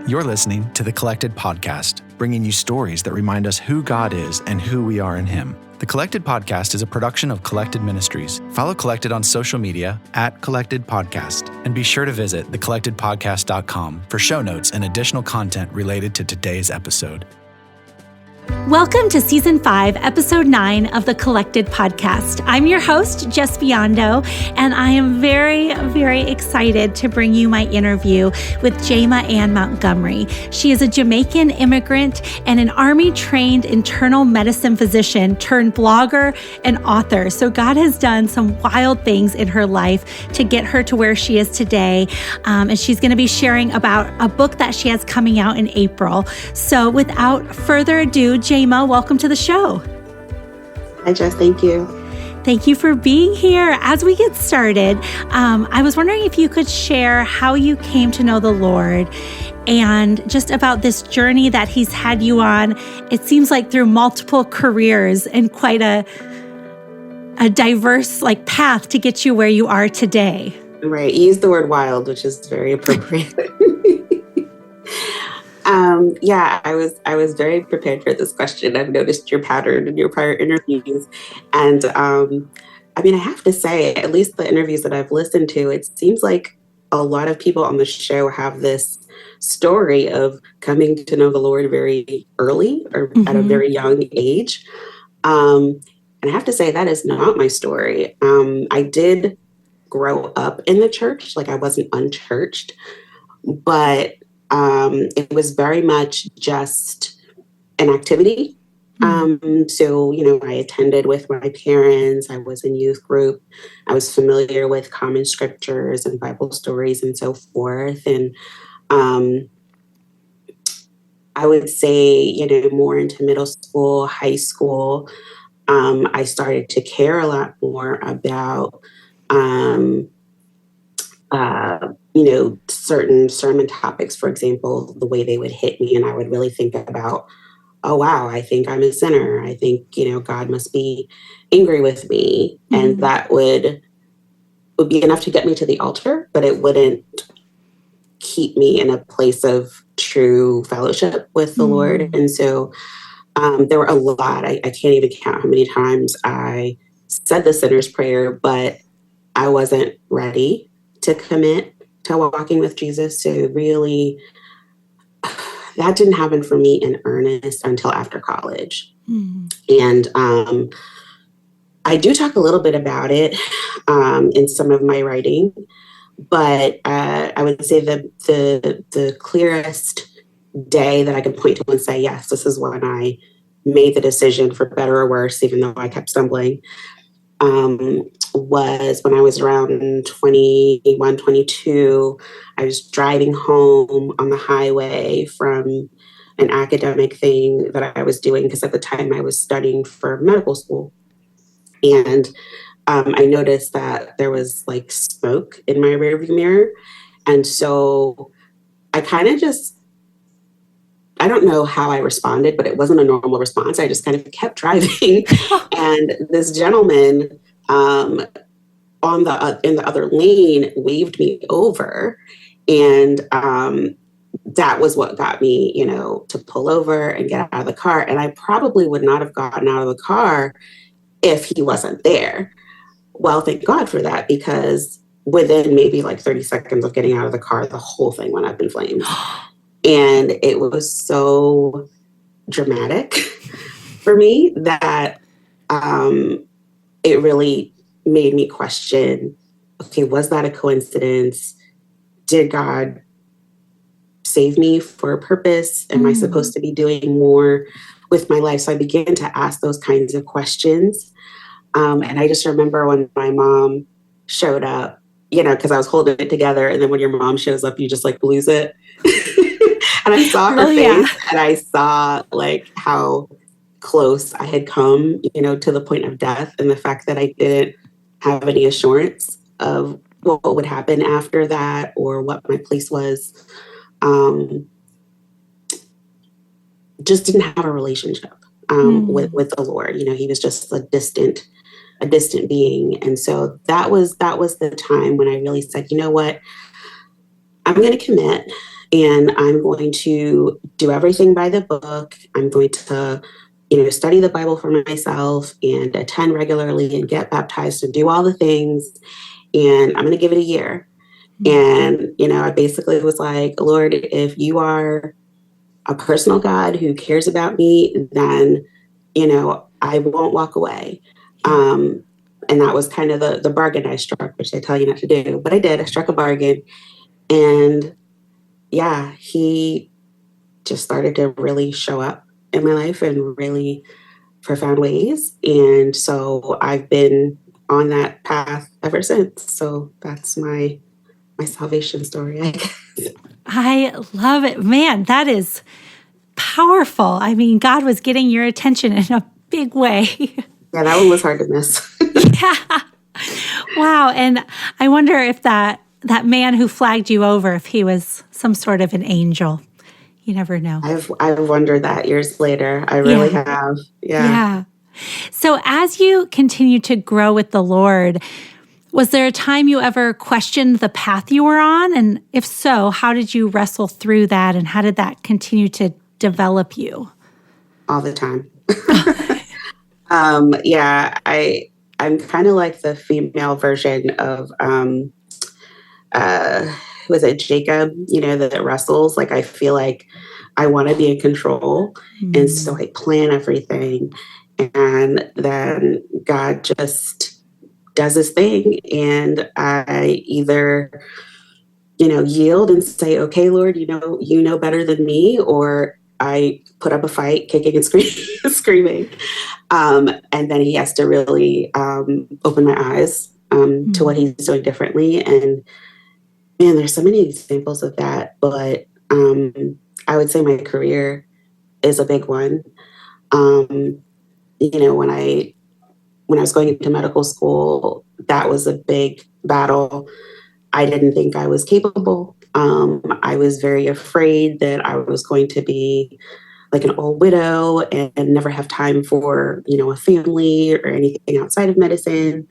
You're listening to The Collected Podcast, bringing you stories that remind us who God is and who we are in Him. The Collected Podcast is a production of Collected Ministries. Follow Collected on social media @Collected Podcast, and be sure to visit thecollectedpodcast.com for show notes and additional content related to today's episode. Welcome to Season 5, Episode 9 of the Collected Podcast. I'm your host, Ben Biondo, and I am very, very excited to bring you my interview with Jayma Montgomery. She is a Jamaican immigrant and an Army-trained internal medicine physician turned blogger and author. So God has done some wild things in her life to get her to where she is today. And she's going to be sharing about a book that she has coming out in April. So without further ado, Jayma, welcome to the show. Hi, Jess. Thank you. Thank you for being here. As we get started, I was wondering if you could share how you came to know the Lord and just about this journey that He's had you on. It seems like through multiple careers and quite a diverse path to get you where you are today. Right. You used the word wild, which is very appropriate. I was very prepared for this question. I've noticed your pattern in your prior interviews. And I have to say, at least the interviews that I've listened to, it seems like a lot of people on the show have this story of coming to know the Lord very early or at a very young age. And I have to say, that is not my story. I did grow up in the church, I wasn't unchurched, but it was very much just an activity. So, I attended with my parents. I was in youth group. I was familiar with common scriptures and Bible stories and so forth. And I would say, more into middle school, high school, I started to care a lot more about certain sermon topics, for example, the way they would hit me. And I would really think about, oh, wow, I think I'm a sinner. I think, God must be angry with me. And that would be enough to get me to the altar, but it wouldn't keep me in a place of true fellowship with the Lord. And so there were a lot. I can't even count how many times I said the sinner's prayer, but I wasn't ready to commit to walking with Jesus. So really, that didn't happen for me in earnest until after college. And I do talk a little bit about it in some of my writing, but I would say the clearest day that I can point to and say, yes, this is when I made the decision, for better or worse, even though I kept stumbling, was when I was around 21, 22. I was driving home on the highway from an academic thing that I was doing, because at the time I was studying for medical school. And I noticed that there was smoke in my rearview mirror. And so I kind of I don't know how I responded, but it wasn't a normal response. I just kind of kept driving. And this gentleman in the other lane waved me over. And that was what got me, to pull over and get out of the car. And I probably would not have gotten out of the car if he wasn't there. Well, thank God for that, because within maybe 30 seconds of getting out of the car, the whole thing went up in flames. And it was so dramatic for me that it really made me question, okay, was that a coincidence? Did God save me for a purpose? Am I supposed to be doing more with my life? So I began to ask those kinds of questions. And I just remember when my mom showed up, because I was holding it together. And then when your mom shows up, you just lose it. And I saw her face, and I saw how close I had come, to the point of death, and the fact that I didn't have any assurance of what would happen after that or what my place was. Just didn't have a relationship with the Lord. He was just a distant being. And so that was the time when I really said, you know what, I'm going to commit. and I'm going to do everything by the book. I'm going to, study the Bible for myself and attend regularly and get baptized and do all the things. And I'm going to give it a year. And, I basically was like, Lord, if you are a personal God who cares about me, then, I won't walk away. And that was kind of the bargain I struck, which they tell you not to do. But I did. I struck a bargain. And yeah, he just started to really show up in my life in really profound ways. And so I've been on that path ever since. So that's my salvation story, I guess. I love it. Man, that is powerful. I mean, God was getting your attention in a big way. Yeah, that one was hard to miss. Yeah. Wow. And I wonder if that man who flagged you over, if he was some sort of an angel. You never know. I've wondered that years later. I really have. Yeah. So as you continue to grow with the Lord, was there a time you ever questioned the path you were on? And if so, how did you wrestle through that? And how did that continue to develop you? All the time. I'm kind of like the female version of, was it Jacob, that wrestles? Like, I feel like I want to be in control. And so I plan everything. And then God just does his thing. And I either, yield and say, okay, Lord, you know better than me, or I put up a fight, kicking and screaming. And then he has to really open my eyes to what he's doing differently. And man, there's so many examples of that. But I would say my career is a big one. When I was going into medical school, that was a big battle. I didn't think I was capable. I was very afraid that I was going to be like an old widow and never have time for, a family or anything outside of medicine.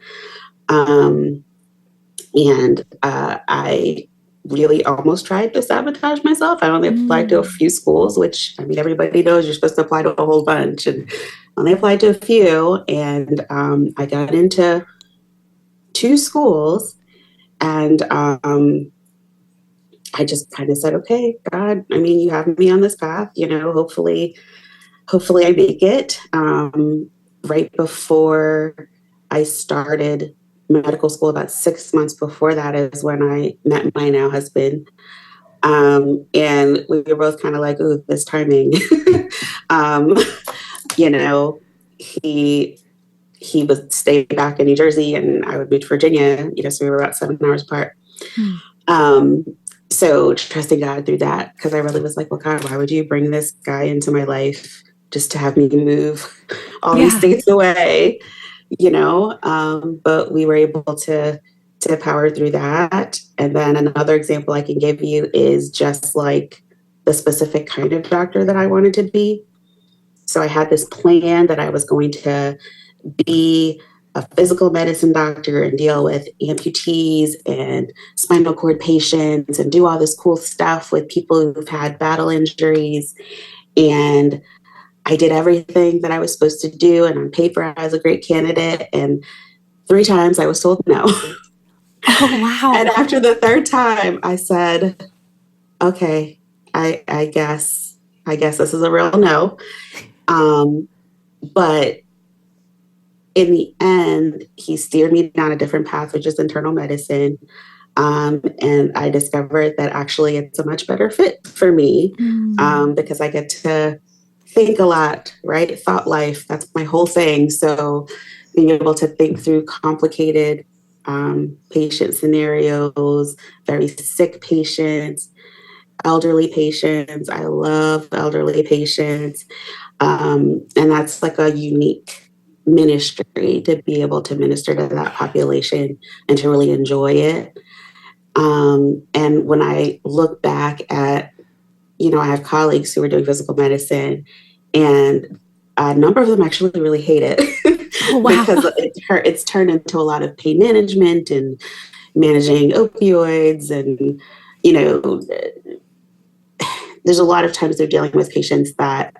I really almost tried to sabotage myself. I only applied to a few schools, which, everybody knows you're supposed to apply to a whole bunch. And only applied to a few. And I got into 2 schools. And I just kind of said, okay, God, you have me on this path, hopefully I make it. Right before I started medical school, about 6 months before that is when I met my now husband. And we were both kind of like, ooh, this timing. He would stay back in New Jersey and I would move to Virginia, so we were about 7 hours apart. So trusting God through that, because I really was like, well, God, why would you bring this guy into my life just to have me move all these states away, but we were able to power through that. And then another example I can give you is just like the specific kind of doctor that I wanted to be. So I had this plan that I was going to be a physical medicine doctor and deal with amputees and spinal cord patients and do all this cool stuff with people who've had battle injuries. And I did everything that I was supposed to do. And on paper, I was a great candidate. And 3 times I was told no. Oh, wow. And after the 3rd time, I said, okay, I guess this is a real no. But in the end, he steered me down a different path, which is internal medicine. And I discovered that actually it's a much better fit for me because I get to think a lot, right? Thought life, that's my whole thing. So being able to think through complicated patient scenarios, very sick patients, elderly patients. I love elderly patients. And that's like a unique ministry to be able to minister to that population and to really enjoy it. And when I look back at, I have colleagues who are doing physical medicine, and a number of them actually really hate it. Oh, wow. Because it's turned into a lot of pain management and managing opioids and, there's a lot of times they're dealing with patients that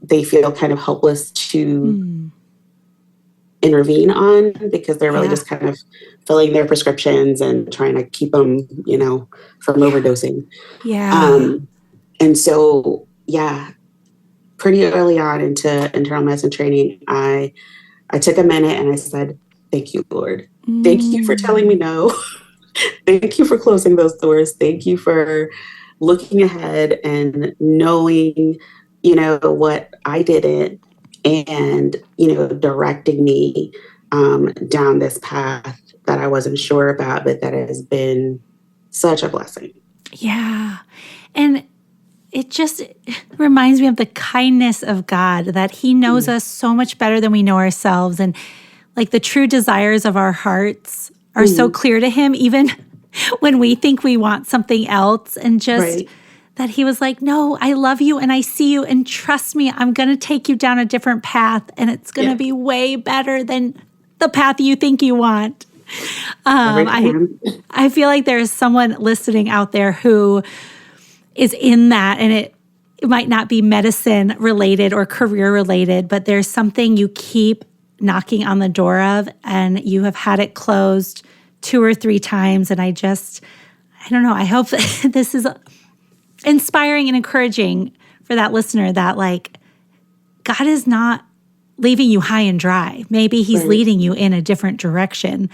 they feel kind of helpless to intervene on because they're really just kind of filling their prescriptions and trying to keep them, from overdosing. And so, pretty early on into internal medicine training, I took a minute and I said, thank you, Lord. Thank you for telling me no. Thank you for closing those doors. Thank you for looking ahead and knowing, what I didn't and, directing me down this path that I wasn't sure about, but that has been such a blessing. Yeah. And it just reminds me of the kindness of God, that he knows us so much better than we know ourselves. And like the true desires of our hearts are so clear to him, even when we think we want something else. And just that he was like, no, I love you and I see you, and trust me, I'm going to take you down a different path, and it's going to be way better than the path you think you want. I feel like there is someone listening out there who is in that, and it might not be medicine related or career related, but there's something you keep knocking on the door of, and you have had it closed 2 or 3 times. And I don't know, I hope that this is inspiring and encouraging for that listener, that like God is not leaving you high and dry. Maybe he's leading you in a different direction.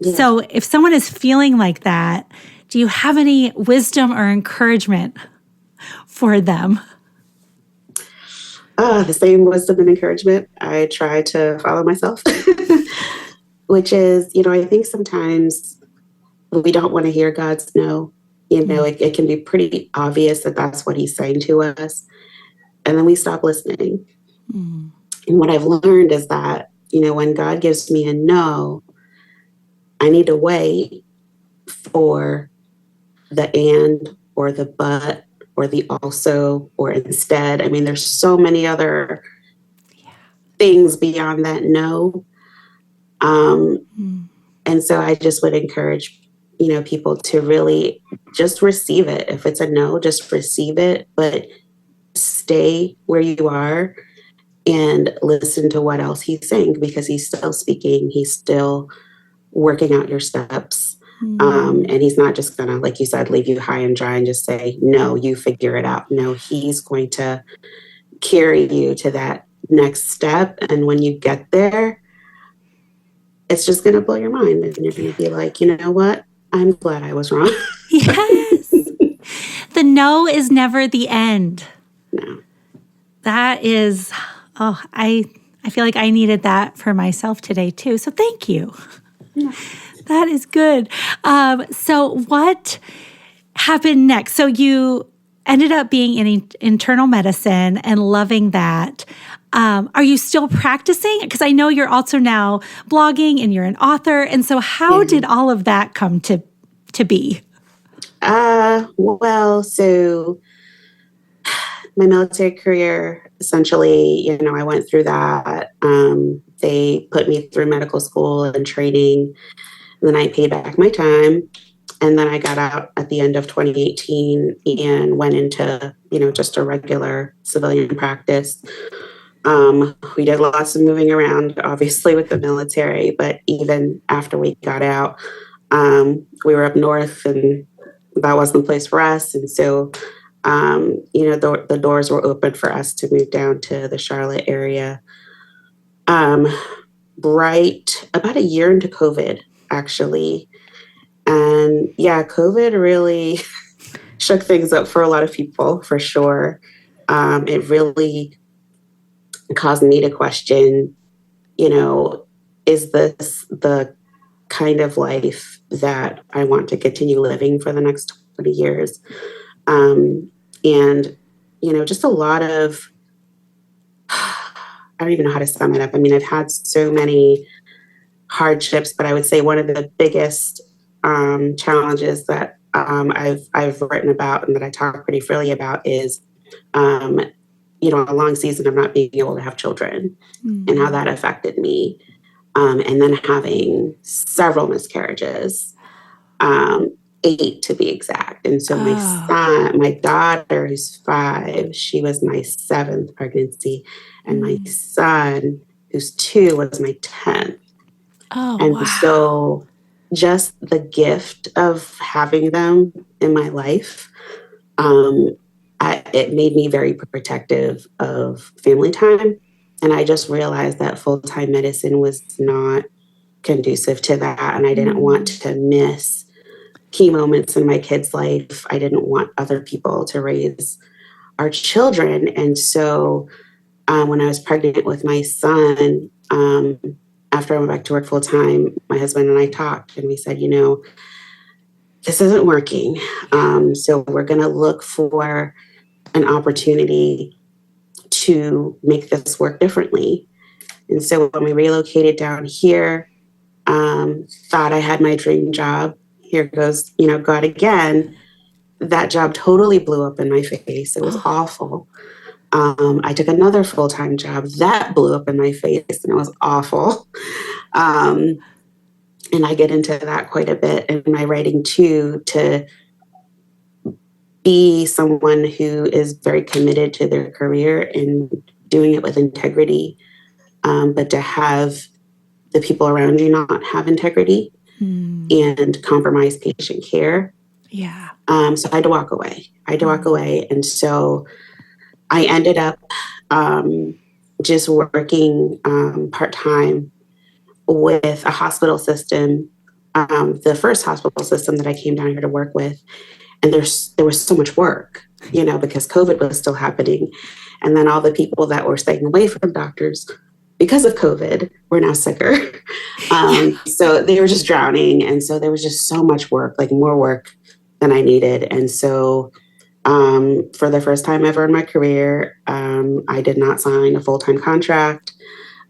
Yeah. So if someone is feeling like that, do you have any wisdom or encouragement for them? The same wisdom and encouragement I try to follow myself, which is, I think sometimes we don't want to hear God's no. It can be pretty obvious that that's what he's saying to us. And then we stop listening. And what I've learned is that, when God gives me a no, I need to wait for the and or the but or the also or instead. I mean, there's so many other things beyond that no. And so I just would encourage, people to really just receive it. If it's a no, just receive it, but stay where you are and listen to what else he's saying, because he's still speaking. He's still working out your steps. And he's not just going to, like you said, leave you high and dry and just say, no, you figure it out. No, he's going to carry you to that next step. And when you get there, it's just going to blow your mind. And you're going to be like, you know what? I'm glad I was wrong. Yes. The no is never the end. No. That is, I feel like I needed that for myself today too. So thank you. Yeah. That is good. So what happened next? So you ended up being in internal medicine and loving that. Are you still practicing? Because I know you're also now blogging and you're an author. And so how did all of that come to be? Well, so my military career, essentially, I went through that. They put me through medical school and training. And then I paid back my time. And then I got out at the end of 2018 and went into, just a regular civilian practice. We did lots of moving around, obviously, with the military. But even after we got out, we were up north and that wasn't the place for us. And so, the doors were open for us to move down to the Charlotte area. Right about a year into COVID, actually. And COVID really shook things up for a lot of people, for sure. It really caused me to question, is this the kind of life that I want to continue living for the next 20 years? And, just a lot of, I don't even know how to sum it up. I mean, I've had so many hardships, but I would say one of the biggest challenges that I've written about and that I talk pretty freely about is, a long season of not being able to have children and how that affected me. And then having several miscarriages. 8 to be exact. And so Oh. my daughter, who's 5, she was my 7th pregnancy. And my son, who's 2, was my 10th. Oh, And wow. so just the gift of having them in my life, it made me very protective of family time. And I just realized that full-time medicine was not conducive to that. And I didn't want to miss key moments in my kid's life. I didn't want other people to raise our children. And so when I was pregnant with my son, after I went back to work full time, my husband and I talked and we said, this isn't working. So we're going to look for an opportunity to make this work differently. And so when we relocated down here, thought I had my dream job. Here goes, God again. That job totally blew up in my face. It was awful. I took another full-time job that blew up in my face and it was awful. And I get into that quite a bit in my writing too, to be someone who is very committed to their career and doing it with integrity, but to have the people around you not have integrity and compromise patient care. Yeah. So I had to walk away. And so I ended up just working part-time with a hospital system, the first hospital system that I came down here to work with. And there was so much work, because COVID was still happening. And then all the people that were staying away from doctors because of COVID were now sicker. So they were just drowning. And so there was just so much work, like more work than I needed. And so for the first time ever in my career, I did not sign a full-time contract.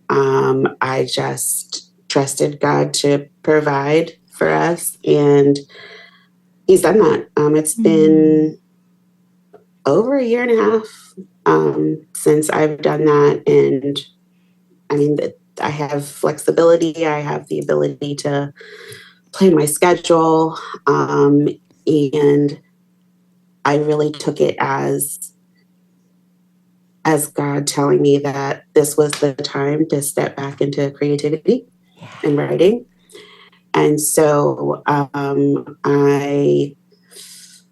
I just trusted God to provide for us. And He's done that. It's been over a year and a half since I've done that. And I mean, I have flexibility. I have the ability to plan my schedule. And I really took it as God telling me that this was the time to step back into creativity and writing. And so I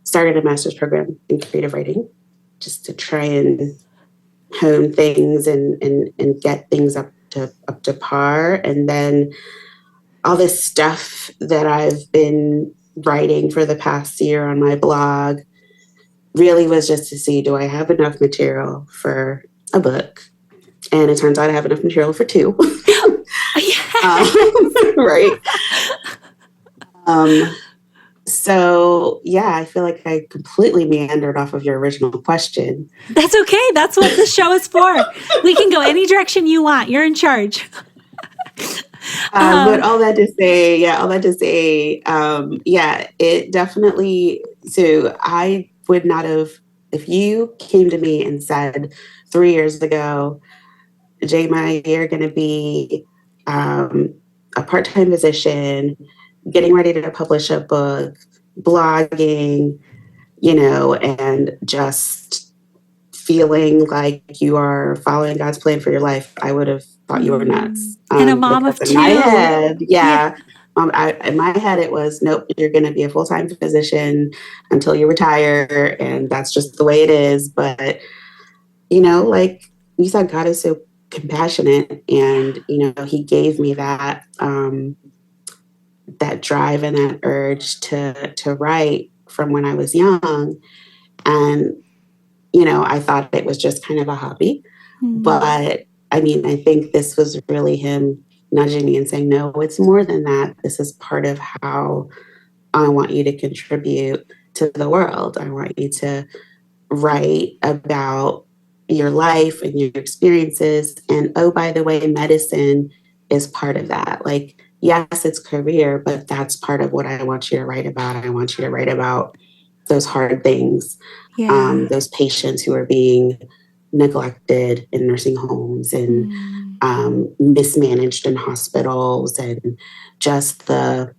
started a master's program in creative writing just to try and hone things and get things up to par. And then all this stuff that I've been writing for the past year on my blog really was just to see, do I have enough material for a book? And it turns out I have enough material for 2. Right. So yeah, I feel like I completely meandered off of your original question. That's okay. That's what the show is for. We can go any direction you want. You're in charge. But all that to say, it definitely, so I would not have, if you came to me and said 3 years ago, Jayma, you're going to be a part-time physician, getting ready to publish a book, blogging, and just feeling like you are following God's plan for your life, I would have thought you were nuts. And a mom of 2. In my head, in my head, it was, nope, you're going to be a full-time physician until you retire. And that's just the way it is. But, like you said, God is so compassionate. And, He gave me that, that drive and that urge to write from when I was young. And, I thought it was just kind of a hobby. But I mean, I think this was really Him nudging me and saying, no, it's more than that. This is part of how I want you to contribute to the world. I want you to write about your life and your experiences. And oh, by the way, medicine is part of that. Like, yes, it's career, but that's part of what I want you to write about. I want you to write about those hard things, those patients who are being neglected in nursing homes and mismanaged in hospitals, and just the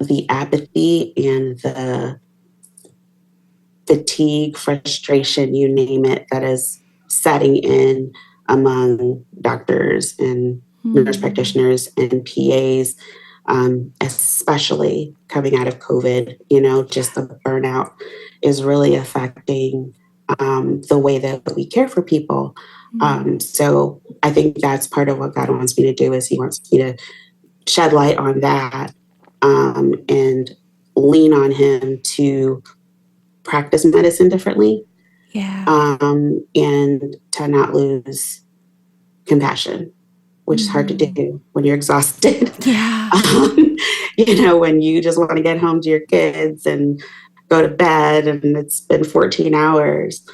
the apathy and the fatigue, frustration, you name it, that is setting in among doctors and nurse practitioners and PAs, especially coming out of COVID. Just the burnout is really affecting the way that we care for people. So I think that's part of what God wants me to do, is he wants me to shed light on that, and lean on him to practice medicine differently. And to not lose compassion, which is hard to do when you're exhausted. When you just want to get home to your kids and go to bed and it's been 14 hours.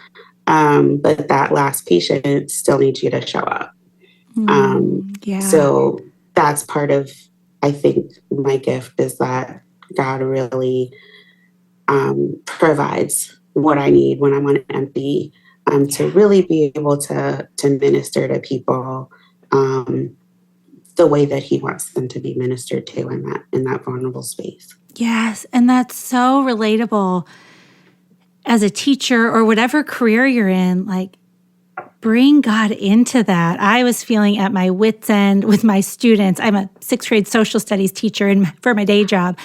But that last patient still needs you to show up. So that's part of, I think, my gift, is that God really provides what I need when I'm on empty, to really be able to minister to people the way that he wants them to be ministered to in that vulnerable space. Yes, and that's so relatable as a teacher or whatever career you're in. Like, bring God into that. I was feeling at my wit's end with my students. I'm a 6th grade social studies teacher for my day job.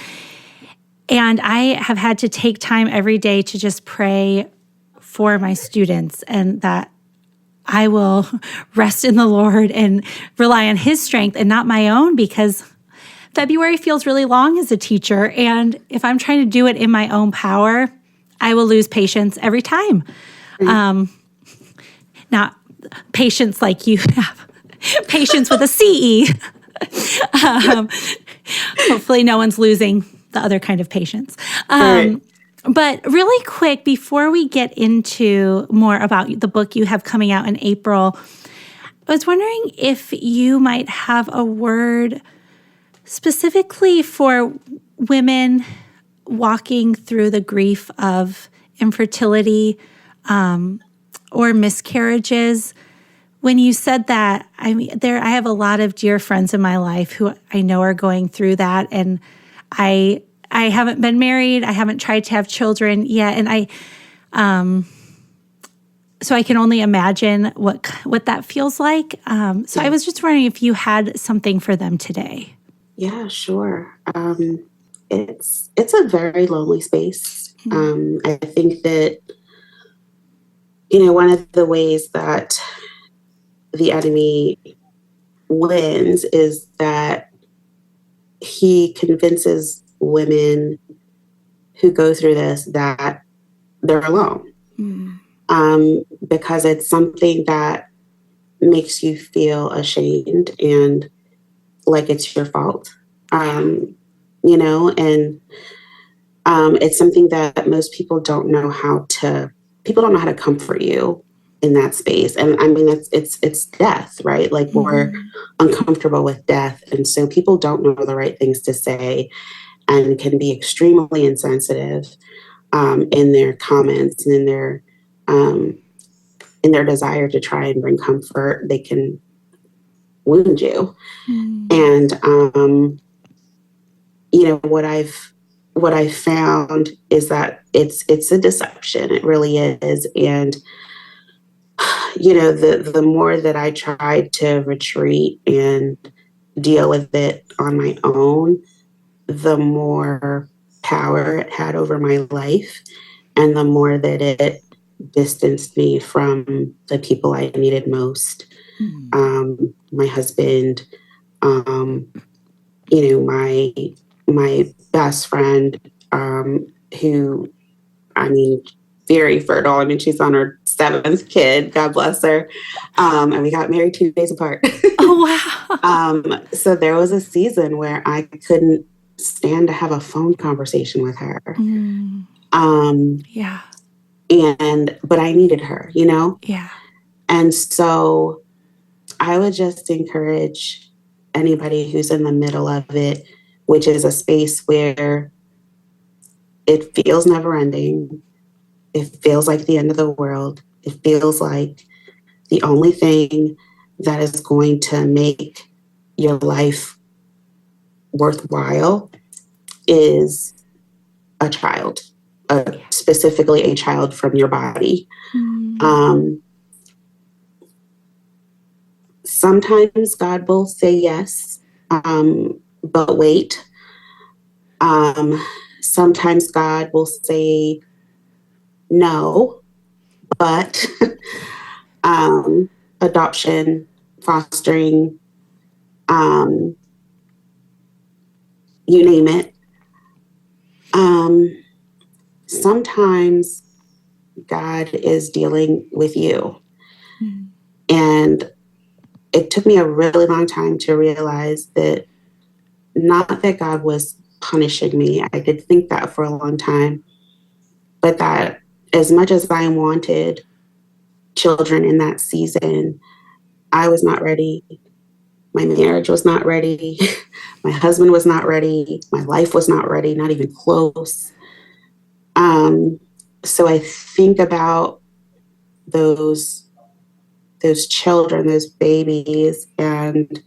And I have had to take time every day to just pray for my students, and that I will rest in the Lord and rely on his strength and not my own, because February feels really long as a teacher. And if I'm trying to do it in my own power, I will lose patience every time. Not patience like you have, patience with a CE. Hopefully no one's losing the other kind of patience. But really quick, before we get into more about the book you have coming out in April, I was wondering if you might have a word specifically for women walking through the grief of infertility or miscarriages. When you said that, I have a lot of dear friends in my life who I know are going through that, and I haven't been married. I haven't tried to have children yet, and so I can only imagine what that feels like. So I was just wondering if you had something for them today. Yeah, sure. It's a very lonely space. I think that one of the ways that the enemy wins is that he convinces women who go through this that they're alone, because it's something that makes you feel ashamed and like it's your fault, and it's something that most people don't know how to comfort you in that space. And I mean, it's death, right? Like, we're uncomfortable with death. And so people don't know the right things to say and can be extremely insensitive in their comments and in their desire to try and bring comfort. They can wound you. And, what I've found is that it's a deception. It really is. And, the more that I tried to retreat and deal with it on my own, the more power it had over my life, and the more that it distanced me from the people I needed most. My husband, my best friend, who, very fertile. I mean, she's on her 7th kid, God bless her. And we got married 2 days apart. Oh, wow. So there was a season where I couldn't stand to have a phone conversation with her. But I needed her, Yeah. And so I would just encourage anybody who's in the middle of it, which is a space where it feels never ending. It feels like the end of the world. It feels like the only thing that is going to make your life worthwhile is a child, specifically a child from your body. Sometimes God will say yes, but wait. Sometimes God will say no, but adoption, fostering, you name it. Sometimes God is dealing with you. And it took me a really long time to realize that not that God was punishing me. I did think that for a long time, but that as much as I wanted children in that season, I was not ready. My marriage was not ready. My husband was not ready. My life was not ready, not even close. So I think about those children, those babies, and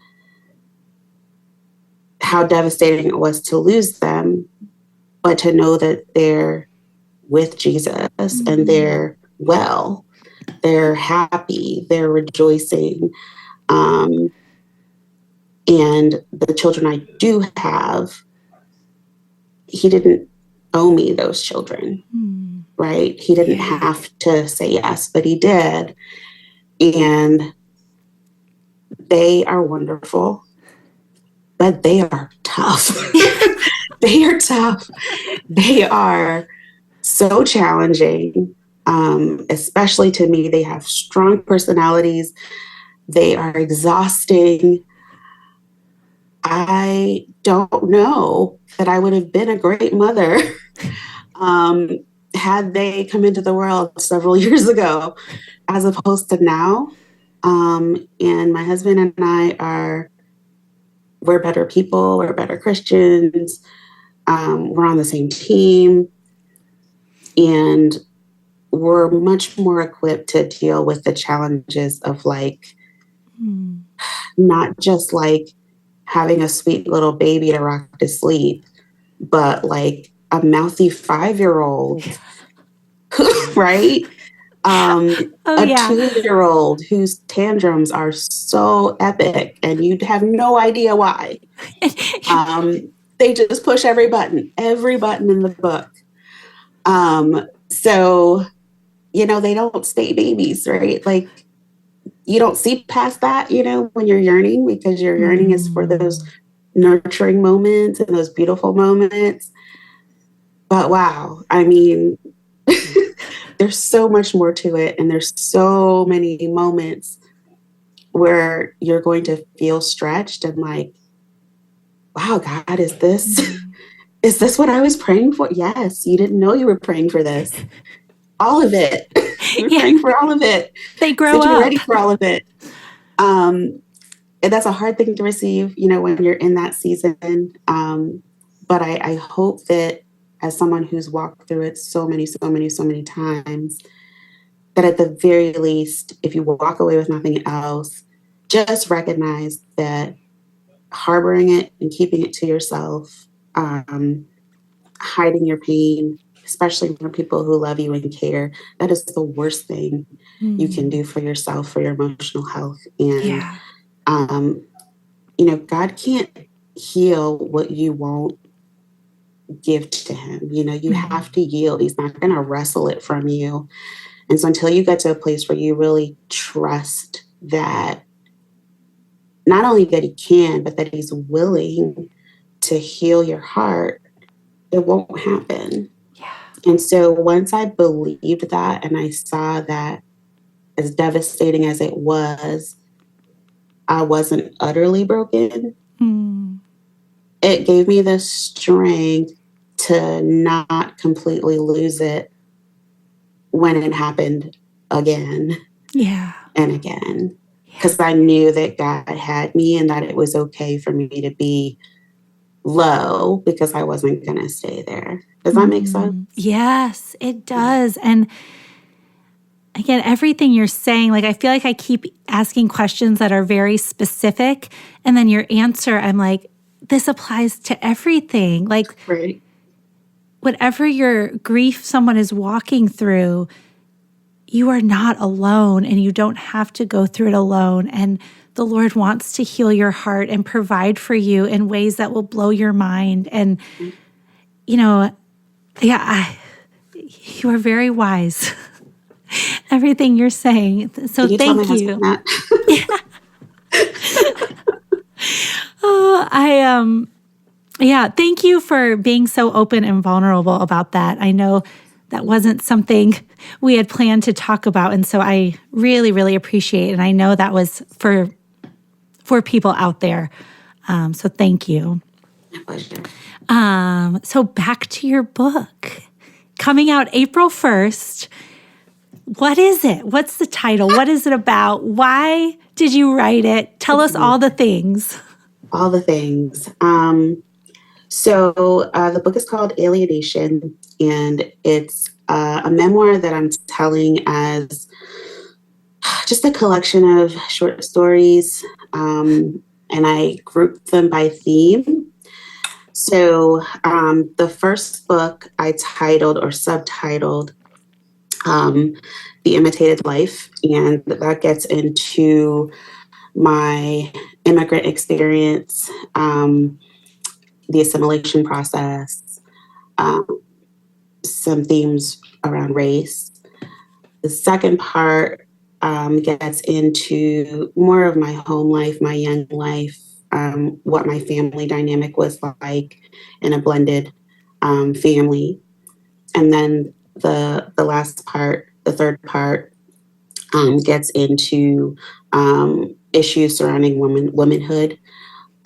how devastating it was to lose them, but to know that they're with Jesus and they're well, they're happy, they're rejoicing. And the children I do have, he didn't owe me those children, right? He didn't have to say yes, but he did. And they are wonderful, but they are tough. They are tough. They are so challenging, especially to me. They have strong personalities. They are exhausting. I don't know that I would have been a great mother had they come into the world several years ago, as opposed to now. And my husband and I we're better people. We're better Christians. We're on the same team. And we're much more equipped to deal with the challenges of not just having a sweet little baby to rock to sleep, but a mouthy 5-year-old, right? A 2-year-old whose tantrums are so epic and you'd have no idea why. They just push every button in the book. So, they don't stay babies, right? You don't see past that, when you're yearning, because your yearning is for those nurturing moments and those beautiful moments. But wow, I mean, there's so much more to it. And there's so many moments where you're going to feel stretched and wow, God, is this what I was praying for? Yes, you didn't know you were praying for this. All of it. You're praying for all of it. They grow so up. You're ready for all of it. And that's a hard thing to receive, when you're in that season. But I hope that as someone who's walked through it so many times, that at the very least, if you walk away with nothing else, just recognize that harboring it and keeping it to yourself, hiding your pain, especially from people who love you and care, that is the worst thing you can do for yourself, for your emotional health. And, God can't heal what you won't give to him. You have to yield. He's not going to wrestle it from you. And so until you get to a place where you really trust that not only that he can, but that he's willing to heal your heart, it won't happen. And so once I believed that and I saw that, as devastating as it was, I wasn't utterly broken. It gave me the strength to not completely lose it when it happened again and again. Because I knew that God had me and that it was okay for me to be low because I wasn't going to stay there. Does that make sense? Yes, it does. And again, everything you're saying, I feel like I keep asking questions that are very specific. And then your answer, I'm like, this applies to everything. Like, Right. whatever your grief someone is walking through, you are not alone, and you don't have to go through it alone. And the Lord wants to heal your heart and provide for you in ways that will blow your mind. And, you are very wise. Everything you're saying. So Did you tell my thank you. husband that? Thank you for being so open and vulnerable about that. I know that wasn't something we had planned to talk about, and so I really, really appreciate it. And I know that was for people out there. So thank you. My pleasure. So back to your book. Coming out April 1st. What is it? What's the title? What is it about? Why did you write it? Tell us all the things. All the things. So the book is called Alienation, and it's a memoir that I'm telling as just a collection of short stories, and I grouped them by theme. So the first book I titled or subtitled The Imitated Life, and that gets into my immigrant experience, the assimilation process, some themes around race. The second part gets into more of my home life, my young life, what my family dynamic was like in a blended family. And then the last part, the third part, gets into issues surrounding womanhood.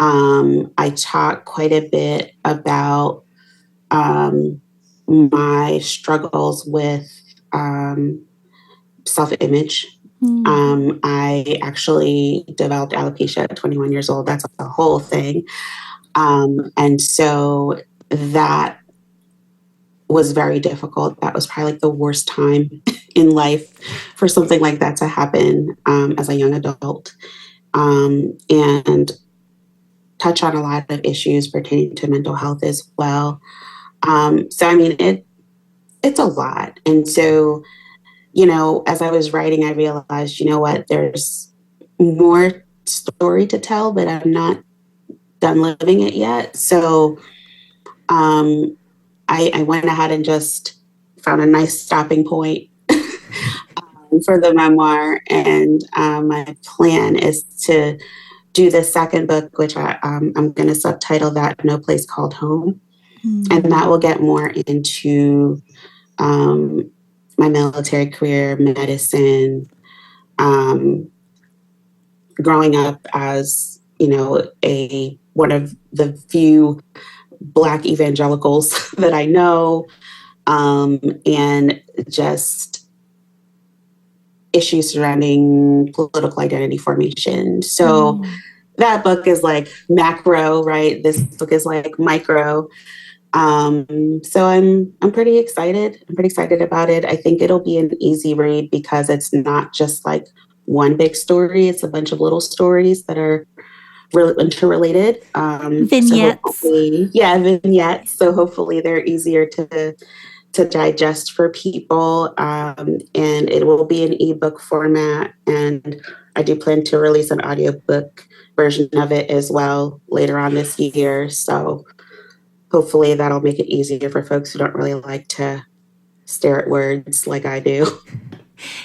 I talk quite a bit about my struggles with self-image. I actually developed alopecia at 21 years old. That's a whole thing. And so that was very difficult. That was probably like the worst time in life for something like that to happen as a young adult. And touch on a lot of issues pertaining to mental health as well. So, I mean, it's a lot. And so, as I was writing, I realized, there's more story to tell, but I'm not done living it yet. So I went ahead and just found a nice stopping point for the memoir. And my plan is to do the second book, which I'm going to subtitle that No Place Called Home. And that will get more into my military career, medicine, growing up as, one of the few Black evangelicals that I know, and just issues surrounding political identity formation. So that book is like macro, right? This book is like micro. So I'm pretty excited. I'm pretty excited about it. I think it'll be an easy read because it's not just like one big story. It's a bunch of little stories that are really interrelated. Vignettes. Vignettes. So hopefully they're easier to digest for people. And it will be an ebook format. And I do plan to release an audiobook version of it as well later on this year. So hopefully that'll make it easier for folks who don't really like to stare at words like I do.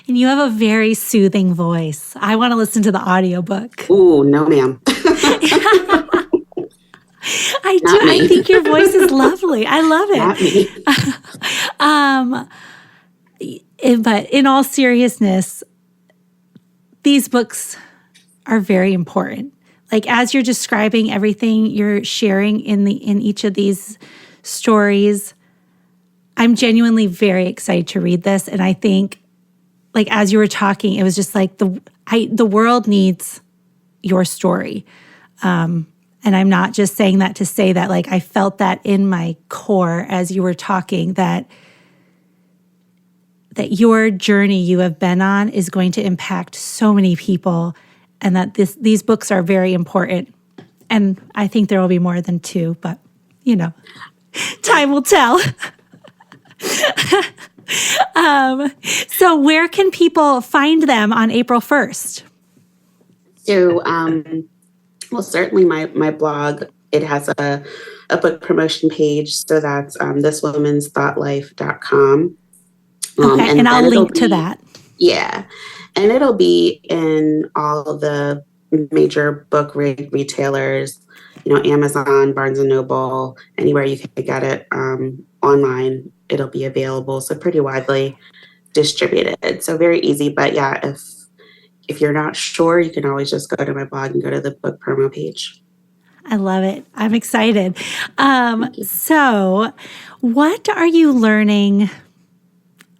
And you have a very soothing voice. I want to listen to the audiobook. Ooh, no, ma'am. I do. I think your voice is lovely. I love it. But in all seriousness, these books are very important. Like, as you're describing everything you're sharing in each of these stories, I'm genuinely very excited to read this. And I think, like, as you were talking, it was just like the world needs your story. And I'm not just saying that to say that, like, I felt that in my core as you were talking, that your journey you have been on is going to impact so many people, and that these books are very important. And I think there will be more than 2, but time will tell. So where can people find them on April 1st? So, well, certainly my blog, it has a book promotion page. So that's thiswomansthoughtlife.com. Okay, and I'll link to that. Yeah. And it'll be in all of the major book retailers, Amazon, Barnes and Noble, anywhere you can get it online, it'll be available. So pretty widely distributed. So very easy. But yeah, if you're not sure, you can always just go to my blog and go to the book promo page. I love it. I'm excited. So what are you learning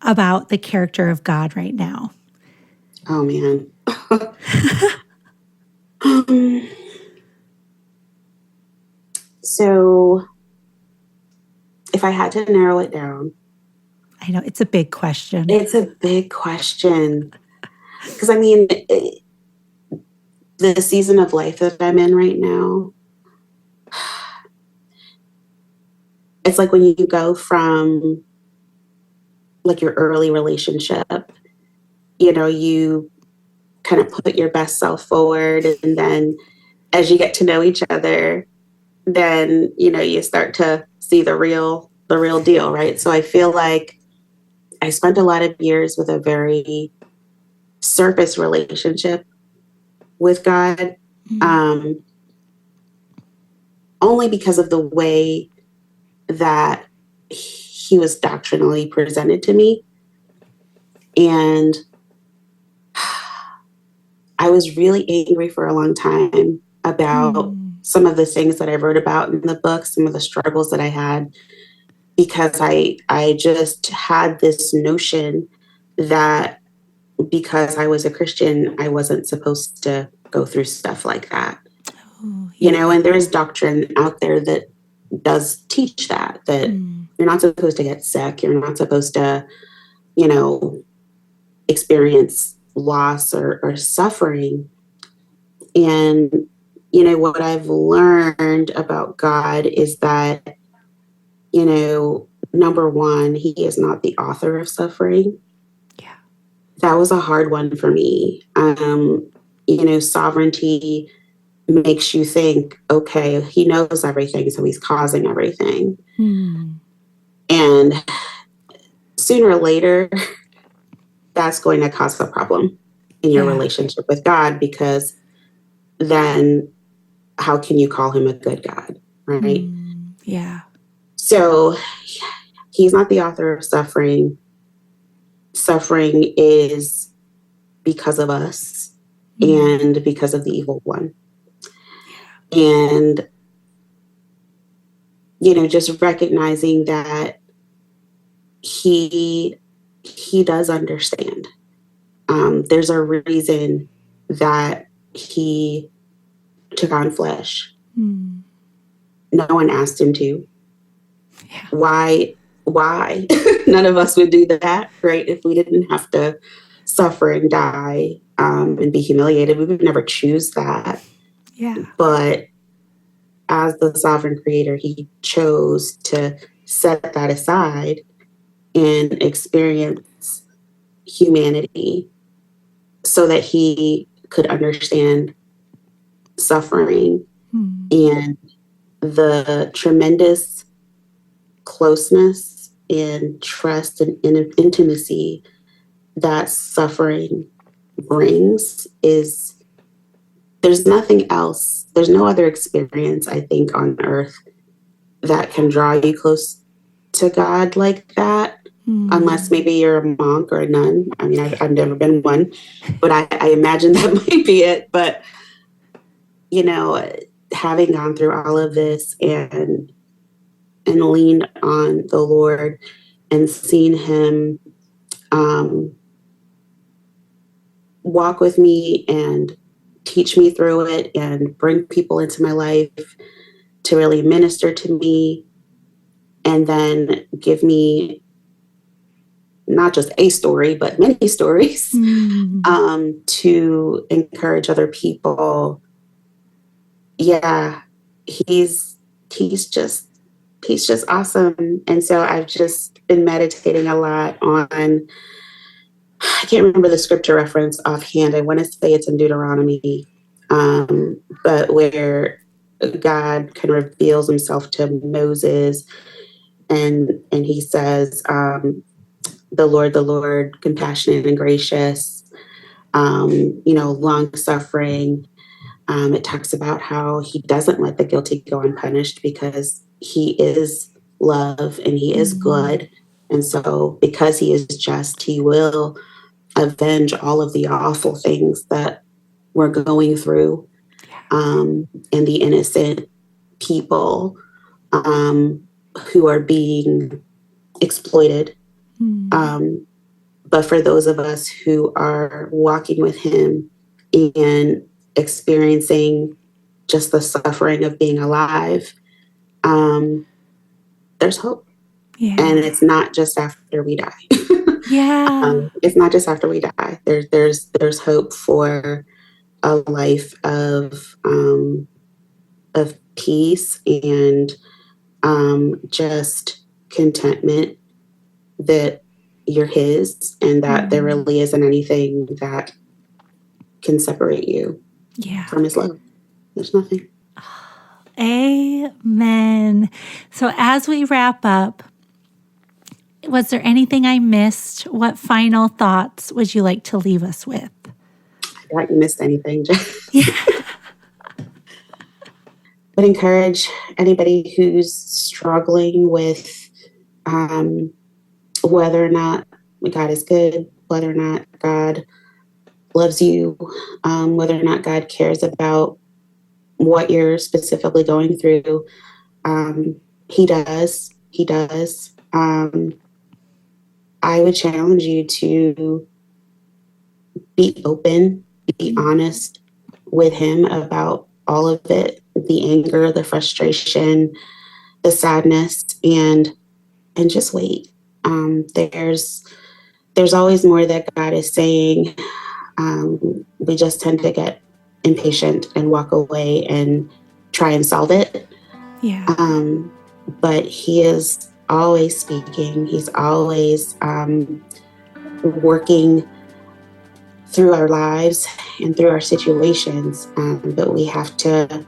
about the character of God right now? Oh, man. So if I had to narrow it down. I know it's a big question. It's a big question. Because I mean, the season of life that I'm in right now, it's like when you go from like your early relationship, you kind of put your best self forward. And then as you get to know each other, then, you start to see the real deal, right? So I feel like I spent a lot of years with a very surface relationship with God, only because of the way that he was doctrinally presented to me. And I was really angry for a long time about some of the things that I wrote about in the book, some of the struggles that I had, because I just had this notion that because I was a Christian, I wasn't supposed to go through stuff like that. Oh, yeah. And there is doctrine out there that does teach that you're not supposed to get sick. You're not supposed to, experience loss or suffering. And, what I've learned about God is that, number one, he is not the author of suffering. Yeah. That was a hard one for me. Sovereignty makes you think, okay, he knows everything, so he's causing everything. And sooner or later, that's going to cause a problem in your relationship with God, because then how can you call him a good God, right? Yeah. So he's not the author of suffering. Suffering is because of us and because of the evil one. And, just recognizing that he does understand. There's a reason that he took on flesh. No one asked him to. Yeah. Why? None of us would do that, right? If we didn't have to suffer and die and be humiliated, we would never choose that. Yeah. But as the sovereign creator, he chose to set that aside and experience humanity so that he could understand suffering and the tremendous closeness and trust and intimacy that suffering brings. There's nothing else. There's no other experience, I think, on earth that can draw you close to God like that. Unless maybe you're a monk or a nun. I mean, I've never been one, but I imagine that might be it. But, having gone through all of this and leaned on the Lord and seen him walk with me and teach me through it and bring people into my life to really minister to me, and then give me not just a story, but many stories to encourage other people. Yeah, he's just awesome. And so I've just been meditating a lot on, I can't remember the scripture reference offhand. I want to say it's in Deuteronomy, but where God kind of reveals himself to Moses, and he says, the Lord, compassionate and gracious, long suffering. It talks about how he doesn't let the guilty go unpunished because he is love and he is good. And so because he is just, he will avenge all of the awful things that we're going through, and the innocent people who are being exploited. But for those of us who are walking with him and experiencing just the suffering of being alive, there's hope. Yeah. And it's not just after we die. It's not just after we die. There's hope for a life of peace and just contentment that you're his, and that there really isn't anything that can separate you from his love. There's nothing. Amen. So as we wrap up, was there anything I missed? What final thoughts would you like to leave us with? I doubt you missed anything, But encourage anybody who's struggling with whether or not God is good, whether or not God loves you, whether or not God cares about what you're specifically going through. He does. He does. I would challenge you to be open, be honest with him about all of it, the anger, the frustration, the sadness, and just wait. There's always more that God is saying. We just tend to get impatient and walk away and try and solve it. But he is always speaking. He's always working through our lives and through our situations. But we have to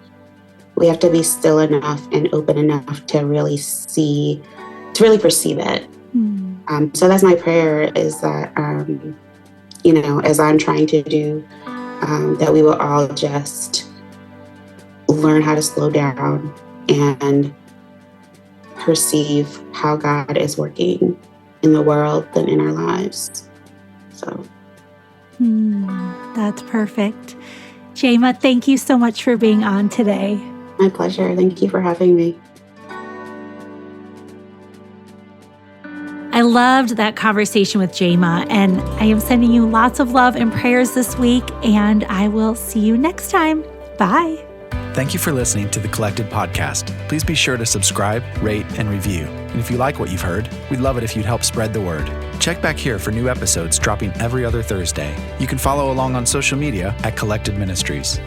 be still enough and open enough to really perceive it. So that's my prayer, is that, as I'm trying to do, that we will all just learn how to slow down and perceive how God is working in the world and in our lives. So. That's perfect. Jayma, thank you so much for being on today. My pleasure. Thank you for having me. I loved that conversation with Jayma, and I am sending you lots of love and prayers this week, and I will see you next time. Bye. Thank you for listening to the Collected Podcast. Please be sure to subscribe, rate, and review. And if you like what you've heard, we'd love it if you'd help spread the word. Check back here for new episodes dropping every other Thursday. You can follow along on social media at Collected Ministries.